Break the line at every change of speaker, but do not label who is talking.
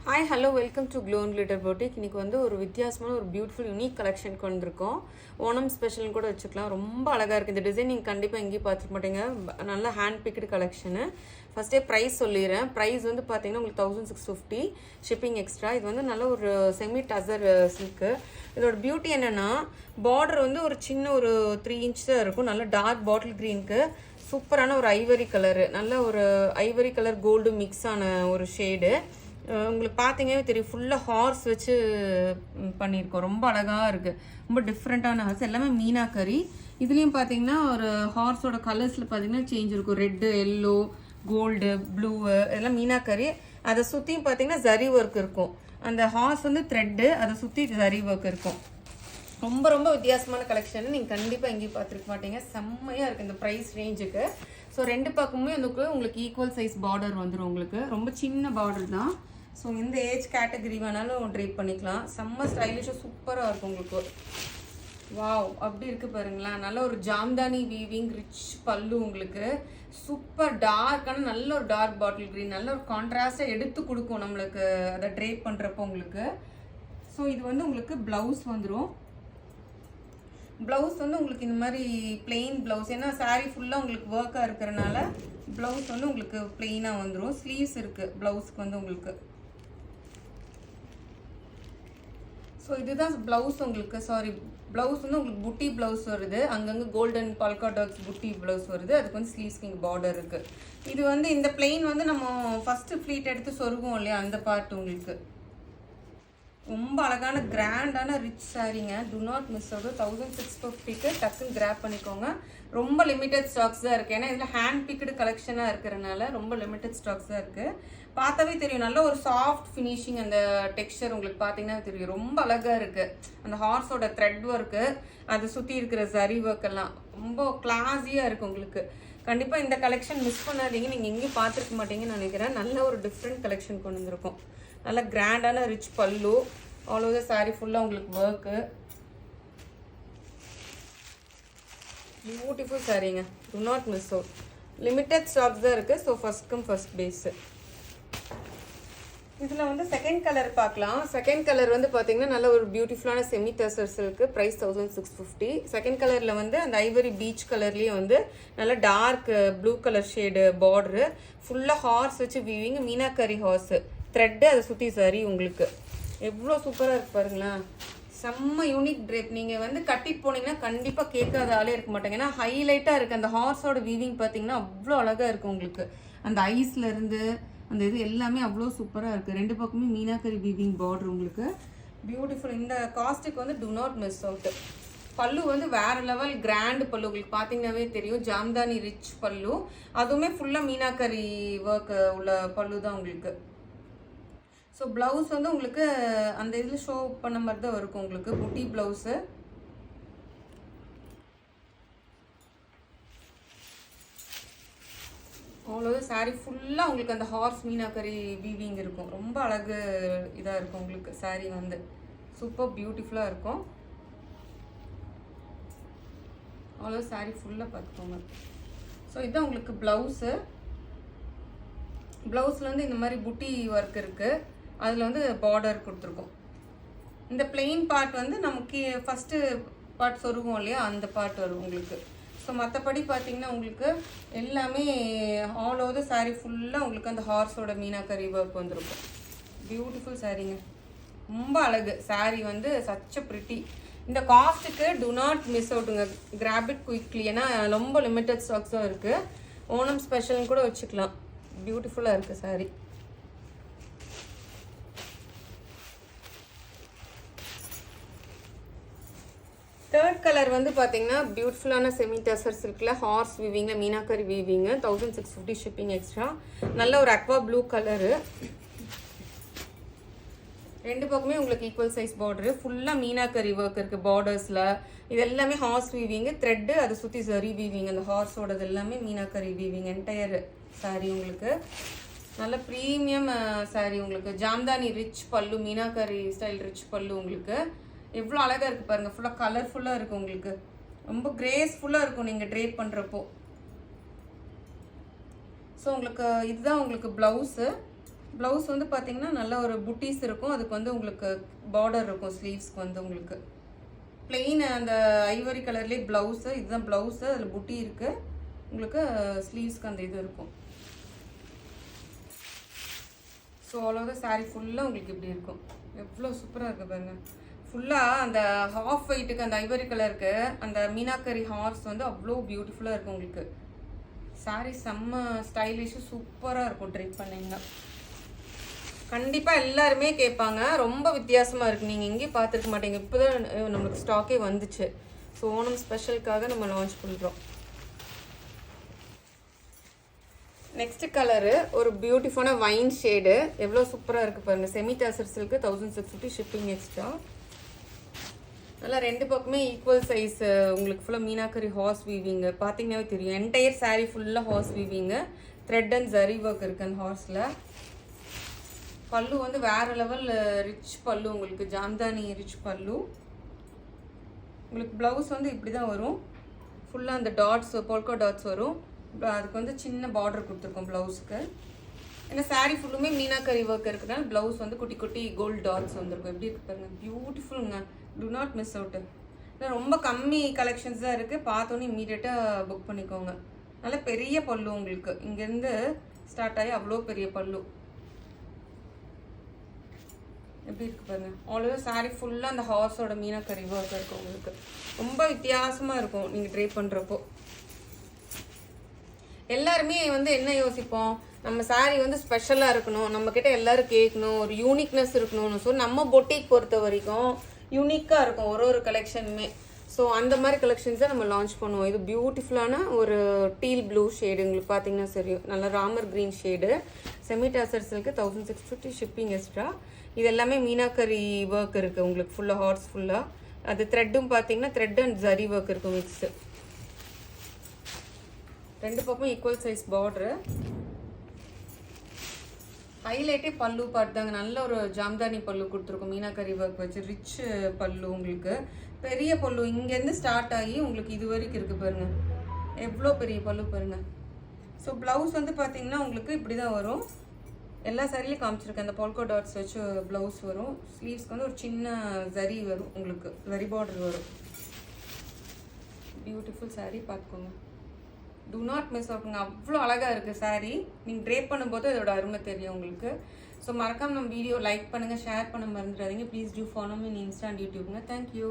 Hi hello welcome to glow and glitter boutique. இன்றைக்கி வந்து ஒரு வித்தியாசமான ஒரு பியூட்டிஃபுல் யூனிக் கலெக்ஷன் கொண்டு வந்திருக்கோம். ஓணம் ஸ்பெஷல்னு கூட வச்சுக்கலாம். ரொம்ப அழகாக இருக்குது இந்த டிசைன். நீங்கள் கண்டிப்பாக எங்கேயும் பார்த்துக்க மாட்டீங்க. நல்ல ஹேண்ட் பிக்டு கலெக்ஷனு. ஃபஸ்ட்டே ப்ரைஸ் சொல்லிடுறேன். ப்ரைஸ் வந்து பார்த்தீங்கன்னா உங்களுக்கு 1650 ஷிப்பிங் எக்ஸ்ட்ரா. இது வந்து நல்ல ஒரு செமி டசர் சில்க்கு. இதோட பியூட்டி என்னென்னா பார்டர் வந்து ஒரு சின்ன ஒரு 3 இன்ச் தான் இருக்கும். நல்ல டார்க் பாட்டில் க்ரீனுக்கு சூப்பரான ஒரு ஐவரி கலரு, நல்ல ஒரு ஐவரி கலர் கோல்டு மிக்ஸ் ஆன ஒரு ஷேடு. உங்களுக்கு பார்த்தீங்கன்னா தெரியும், ஃபுல்லாக ஹார்ஸ் வச்சு பண்ணியிருக்கோம். ரொம்ப அழகாக இருக்குது. ரொம்ப டிஃப்ரெண்ட்டான ஹார்ஸ், எல்லாமே மீனாக்கரி. இதுலேயும் பார்த்தீங்கன்னா ஒரு ஹார்ஸோட கலர்ஸில் பார்த்தீங்கன்னா சேஞ்ச் இருக்கும். ரெட்டு, எல்லோ, கோல்டு, ப்ளூவு, எல்லாம் மீனாக்கரி. அதை சுற்றியும் பார்த்தீங்கன்னா ஜரி ஒர்க் இருக்கும். அந்த ஹார்ஸ் வந்து த்ரெட்டு, அதை சுற்றி ஜரி ஒர்க் இருக்கும். ரொம்ப ரொம்ப வித்தியாசமான கலெக்ஷன். நீங்கள் கண்டிப்பாக எங்கேயும் பார்த்துருக்க மாட்டீங்க. செம்மையாக இருக்குது இந்த ப்ரைஸ் ரேஞ்சுக்கு. ஸோ ரெண்டு பக்கமுமே உங்களுக்கு ஈக்குவல் சைஸ் பார்டர் வந்துடும். உங்களுக்கு ரொம்ப சின்ன பார்டர் தான். ஸோ எந்த ஏஜ் கேட்டகரி வேணாலும் ட்ரீப் பண்ணிக்கலாம். செம்ம ஸ்டைலிஷாக சூப்பராக இருக்கும் உங்களுக்கு. வாவ், அப்படி இருக்குது பாருங்களேன். நல்ல ஒரு ஜாம்தானி வீவிங், ரிச் பல்லு. உங்களுக்கு சூப்பர் டார்க்கான நல்ல ஒரு டார்க் பாட்டில் க்ரீன், நல்ல ஒரு கான்ட்ராஸ்டாக எடுத்து கொடுக்கும் நம்மளுக்கு அதை ட்ரேப் பண்ணுறப்போ உங்களுக்கு. ஸோ இது வந்து உங்களுக்கு ப்ளவுஸ் வந்துடும். ப்ளவுஸ் வந்து உங்களுக்கு இந்த மாதிரி பிளெயின் ப்ளவுஸ். ஏன்னா சாரீ ஃபுல்லாக உங்களுக்கு ஒர்க்காக இருக்கிறனால ப்ளவுஸ் வந்து உங்களுக்கு பிளெயினாக வந்துடும். ஸ்லீவ்ஸ் இருக்குது ப்ளவுஸ்க்கு வந்து உங்களுக்கு. ஸோ இதுதான் ப்ளவுஸ் உங்களுக்கு. சாரி, ப்ளவுஸ் வந்து உங்களுக்கு புட்டி ப்ளவுஸ் வருது. அங்கங்கே கோல்டன் பால்கா டாட்ஸ் புட்டி ப்ளவுஸ் வருது. அதுக்கு வந்து ஸ்லீவ்ஸ்க்கு இங்கே பார்டர் இருக்குது. இது வந்து இந்த பிளெயின் வந்து நம்ம ஃபஸ்ட்டு ஃப்ளீட் எடுத்து சொருகும் இல்லையா, அந்த பார்ட் உங்களுக்கு. ரொம்ப அழகான கிராண்டான ரிச் சாரீங்க. டு நாட் மிஸ் ஆகும். 1650க்கு டக்குன்னு கிராப் பண்ணிக்கோங்க. ரொம்ப லிமிட்டட் ஸ்டாக்ஸ் தான் இருக்குது. ஏன்னா இதில் ஹேண்ட் பிக்டு கலெக்ஷனாக இருக்கிறனால ரொம்ப லிமிட்டட் ஸ்டாக்ஸ் தான் இருக்குது. பார்த்தாவே தெரியும், நல்ல ஒரு சாஃப்ட் ஃபினிஷிங். அந்த டெக்ஸ்சர் உங்களுக்கு பார்த்தீங்கன்னா தெரியும், ரொம்ப அழகாக இருக்குது. அந்த ஹார்ஸோட த்ரெட் ஒர்க்கு, அதை சுற்றி இருக்கிற ஜரி ஒர்க் எல்லாம் ரொம்ப கிளாஸியாக இருக்குது உங்களுக்கு. கண்டிப்பாக இந்த கலெக்ஷன் மிஸ் பண்ணாதீங்க. நீங்கள் எங்கேயும் பார்த்துருக்க மாட்டீங்கன்னு நினைக்கிறேன். நல்ல ஒரு டிஃப்ரெண்ட் கலெக்ஷன் கொண்டு வந்திருக்கோம். நல்ல கிராண்டான ரிச் பல்லு. ஆல் ஓவர் சாரீ ஃபுல்லாக உங்களுக்கு ஒர்க்கு. பியூட்டிஃபுல் சாரீங்க. Do not miss out. Limited stocks தான் இருக்குது. So first come first base. இதில் வந்து செகண்ட் கலர் பார்க்கலாம். செகண்ட் கலர் வந்து பார்த்தீங்கன்னா நல்ல ஒரு பியூட்டிஃபுல்லான semi tussar silk. Price 1650. Second கலரில் வந்து அந்த ஐவரி பீச் கலர்லேயே வந்து நல்ல dark blue colour shade border. ஃபுல்லாக ஹார்ஸ் வச்சு வீவிங், மீனாக்கரி ஹார்ஸு த்ரெட்டு, அதை சுற்றி சரி. உங்களுக்கு எவ்வளோ சூப்பராக இருக்கு பாருங்களேன். செம்ம யூனிக் ட்ரேப். நீங்கள் வந்து கட்டிட்டு போனீங்கன்னா கண்டிப்பாக கேட்காத ஆளே இருக்க மாட்டாங்க. ஏன்னா ஹைலைட்டாக இருக்குது. அந்த ஹார்ஸோட வீவிங் பார்த்தீங்கன்னா அவ்வளோ அழகாக இருக்குது உங்களுக்கு. அந்த ஐஸ்லேருந்து அந்த இது எல்லாமே அவ்வளோ சூப்பராக இருக்குது. ரெண்டு பக்கமே மீனாக்கரி வீவிங் பார்டர் உங்களுக்கு. பியூட்டிஃபுல். இந்த காஸ்ட்டுக்கு வந்து டு நாட் மிஸ் அவுட். பல்லு வந்து வேறு லெவல் கிராண்ட் பல்லு. உங்களுக்கு பார்த்தீங்கன்னாவே தெரியும், ஜாம்தானி ரிச் பல்லு. அதுவுமே ஃபுல்லாக மீனாக்கரி ஒர்க் உள்ள பல்லு தான் உங்களுக்கு. ஸோ ப்ளவுஸ் வந்து உங்களுக்கு அந்த இதில் ஷோ பண்ண மாதிரி தான் இருக்கும் உங்களுக்கு. புட்டி ப்ளவுஸு. அவ்வளோ சாரீ ஃபுல்லாக உங்களுக்கு அந்த ஹார்ஸ் மீனாக்கரி வீவிங் இருக்கும். ரொம்ப அழகு இதாக இருக்கும் உங்களுக்கு. சாரீ வந்து சூப்பர் பியூட்டிஃபுல்லாக இருக்கும். அவ்வளோ சாரீ ஃபுல்லாக பார்த்துக்கோங்க. ஸோ இதுதான் உங்களுக்கு ப்ளவுஸு. ப்ளவுஸில் வந்து இந்த மாதிரி புட்டி ஒர்க் இருக்குது. அதில் வந்து பார்டர் கொடுத்துருக்கோம். இந்த பிளெயின் பார்ட் வந்து நமக்கு ஃபஸ்ட்டு பார்ட் சொருகும் இல்லையா, அந்த பார்ட் வரும் உங்களுக்கு. ஸோ மற்றபடி பார்த்தீங்கன்னா உங்களுக்கு எல்லாமே ஆல் ஓவர் சாரீ ஃபுல்லாக உங்களுக்கு அந்த ஹார்ஸோட மீனாக்கரி ஒர்க் வந்துருக்கும். பியூட்டிஃபுல் சாரீங்க. ரொம்ப அழகு சாரீ வந்து சச்ச பிரிட்டி. இந்த காஸ்ட்டுக்கு டு நாட் மிஸ் அவுட்டுங்க. Grab it quickly. ஏன்னா ரொம்ப லிமிட்டட் ஸ்டாக்ஸ் தான் இருக்குது. ஓணம் ஸ்பெஷல்னு கூட வச்சுக்கலாம். பியூட்டிஃபுல்லாக இருக்குது சாரீ. தேர்ட் கலர் வந்து பார்த்தீங்கன்னா பியூட்டிஃபுல்லான செமி டசர் சில்கில் ஹார்ஸ் வீவிங்கில் மீனாக்கரி வீவிங்கு. 1650 shipping extra. நல்ல ஒரு அக்வா ப்ளூ கலரு. ரெண்டு பக்கமே உங்களுக்கு ஈக்குவல் சைஸ் பார்டரு. ஃபுல்லாக மீனாக்கரி ஒர்க் இருக்குது பார்டர்ஸில். இது எல்லாமே ஹார்ஸ் வீவிங்கு. த்ரெட்டு, அதை சுற்றி சரி வீவிங். அந்த ஹார்ஸோடது எல்லாமே மீனாக்கரி வீவிங். என்டையர் சாரீ உங்களுக்கு நல்ல ப்ரீமியம் சாரீ உங்களுக்கு. ஜாம்தானி ரிச் பல்லு, மீனாக்கரி ஸ்டைல் ரிச் பல்லு உங்களுக்கு. எவ்வளோ அழகாக இருக்குது பாருங்கள். ஃபுல்லாக கலர்ஃபுல்லாக இருக்குது உங்களுக்கு. ரொம்ப கிரேஸ்ஃபுல்லாக இருக்கும் நீங்கள் ட்ரேப் பண்ணுறப்போ. ஸோ உங்களுக்கு இதுதான் உங்களுக்கு ப்ளவுஸு. ப்ளவுஸ் வந்து பார்த்தீங்கன்னா நல்ல ஒரு புட்டீஸ் இருக்கும். அதுக்கு வந்து உங்களுக்கு பார்டர் இருக்கும் ஸ்லீவ்ஸ்க்கு வந்து உங்களுக்கு. பிளெயின் அந்த ஐவரி கலர்லேயே ப்ளவுஸு, இதுதான் ப்ளவுஸு, அதில் புட்டி இருக்குது. உங்களுக்கு ஸ்லீவ்ஸ்க்கு அந்த இது இருக்கும். ஸோ அவ்வளோத சாரீ ஃபுல்லாக உங்களுக்கு இப்படி இருக்கும். எவ்வளோ சூப்பராக இருக்குது பாருங்கள். ஃபுல்லாக அந்த ஹாஃப் ஒயிட்டுக்கு அந்த ஐவரி கலருக்கு அந்த மீனாக்கரி ஹார்ஸ் வந்து அவ்வளோ பியூட்டிஃபுல்லாக இருக்கும் உங்களுக்கு. சாரீ செம்ம ஸ்டைலிஷு சூப்பராக இருக்கும். ட்ரை பண்ணிங்கன்னா கண்டிப்பாக எல்லாருமே கேட்பாங்க. ரொம்ப வித்தியாசமாக இருக்குது, நீங்கள் எங்கேயும் பார்த்துருக்க மாட்டீங்க. இப்போ தான் நம்மளுக்கு ஸ்டாக்கே வந்துச்சு. ஸோ ஓணம் ஸ்பெஷலுக்காக நம்ம லான்ச் பண்ணுறோம். நெக்ஸ்ட் கலரு ஒரு பியூட்டிஃபுல்லான வைன் ஷேடு. எவ்வளோ சூப்பராக இருக்குது பாருங்கள். Semi tussar silk 1650 shipping extra. நல்லா ரெண்டு பக்கமே ஈக்குவல் சைஸ். உங்களுக்கு ஃபுல்லாக மீனாக்கரி ஹார்ஸ் வீவிங்கு பார்த்தீங்கன்னாவே தெரியும். என்டையர் சாரீ ஃபுல்லாக horse weaving. Thread and zari work இருக்குது அந்த ஹார்ஸில். பல்லு வந்து வேறு லெவல் ரிச் பல்லு உங்களுக்கு. ஜாம்தானி ரிச் பல்லு. உங்களுக்கு ப்ளவுஸ் வந்து இப்படி தான் வரும். ஃபுல்லாக அந்த டாட்ஸ் போல்கா டாட்ஸ் வரும். அதுக்கு வந்து சின்ன பார்டர் கொடுத்துருக்கோம் ப்ளவுஸுக்கு. ஏன்னா சாரீ ஃபுல்லுமே மீனாக்கரி ஒர்க் இருக்கிறதுனால ப்ளவுஸ் வந்து குட்டி குட்டி கோல்டு டாட்ஸ் வந்துருக்கும். எப்படி இருக்கு பாருங்க, பியூட்டிஃபுல்லுங்க. Do not miss out. இல்லை ரொம்ப கம்மி கலெக்ஷன்ஸ் தான் இருக்குது. பார்த்தோன்னே இம்மீடியட்டாக புக் பண்ணிக்கோங்க. நல்ல பெரிய பல்லு உங்களுக்கு. இங்கேருந்து ஸ்டார்ட் ஆகி அவ்வளோ பெரிய பல்லு. எப்படி இருக்கு பாருங்க. ஆல்ரெடி சாரீ ஃபுல்லாக அந்த ஹார்ஸோட மீனாக்கரி ஒர்க் இருக்கும் உங்களுக்கு. ரொம்ப வித்தியாசமாக இருக்கும் நீங்கள் ட்ரை பண்ணுறப்போ. எல்லாருமே வந்து என்ன யோசிப்போம், நம்ம சாரீ வந்து ஸ்பெஷலாக இருக்கணும், நம்மக்கிட்ட எல்லோரும் கேட்கணும், ஒரு யூனிக்னஸ் இருக்கணும்னு. ஸோ நம்ம பொட்டிக் பொறுத்த வரைக்கும் யூனிக்காக இருக்கும் ஒரு கலெக்ஷனுமே. ஸோ அந்த மாதிரி கலெக்ஷன்ஸ் தான் நம்ம லான்ச் பண்ணுவோம். இது பியூட்டிஃபுல்லான ஒரு டீல் ப்ளூ ஷேடு. உங்களுக்கு பார்த்தீங்கன்னா தெரியும். நல்ல Ramar green shade. Semi tussar silk 1650 shipping extra. இது எல்லாமே மீனாக்கரி ஒர்க் இருக்குது உங்களுக்கு. ஃபுல்லாக ஹார்ஸ் ஃபுல்லாக. அது த்ரெட்டும் பார்த்தீங்கன்னா த்ரெட் அண்ட் ஜரி ஒர்க் இருக்கும் மிக்ஸு. ரெண்டு பக்கம் ஈக்குவல் சைஸ் பார்டரு. ஹைலைட்டே பல்லு பார்த்தாங்க. நல்ல ஒரு ஜாம்தானி பல்லு கொடுத்துருக்கோம் மீனாக்கரி ஒர்க் வச்சு. ரிச் பல்லு உங்களுக்கு. பெரிய பல்லு இங்கேருந்து ஸ்டார்ட் ஆகி உங்களுக்கு இது வரைக்கும் இருக்குது பாருங்கள். எவ்வளோ பெரிய பல்லு பாருங்கள். ஸோ ப்ளவுஸ் வந்து பார்த்தீங்கன்னா உங்களுக்கு இப்படி தான் வரும். எல்லா சாரிலையும் காமிச்சிருக்கேன். அந்த போல்கோ டாட்ஸ் வச்சு ப்ளவுஸ் வரும். ஸ்லீவ்ஸ்க்கு வந்து ஒரு சின்ன ஜரி வரும் உங்களுக்கு. ஜரி பார்டர் வரும். பியூட்டிஃபுல் சாரீ பார்த்துக்கோங்க. டு நாட் மிஸ் அவுட்டுங்க. அவ்வளோ அழகாக இருக்குது சாரீ. நீங்கள் ட்ரேப் பண்ணும்போது அதோட அருமை தெரியும் உங்களுக்கு. ஸோ மறக்காமல் நம்ம வீடியோ லைக் பண்ணுங்கள், ஷேர் பண்ண மறந்துடாதீங்க. Please do follow me in Insta and யூடியூப்ங்க. தேங்க்யூ.